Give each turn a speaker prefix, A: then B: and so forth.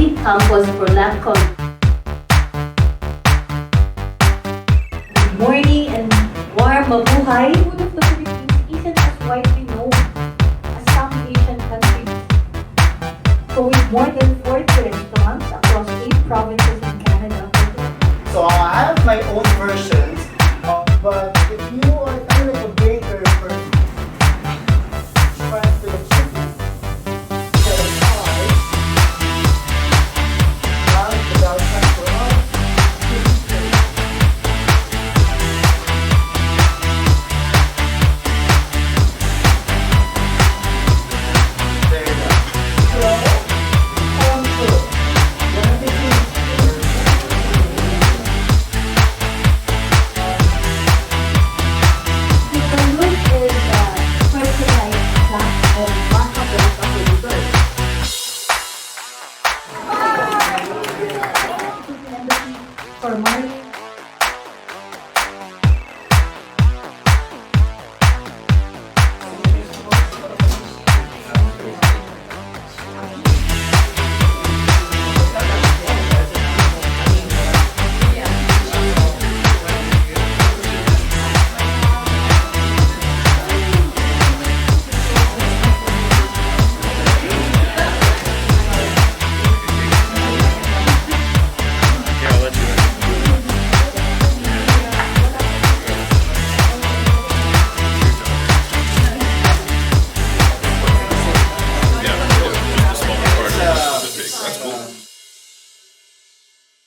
A: Elite Campus for LabCon.
B: Good morning and warm mabuhay. Food of the Philippines isn't as widely known as some Asian countries. So with more than 40 restaurants across 8 provinces in Canada.
C: So I have my own versions, but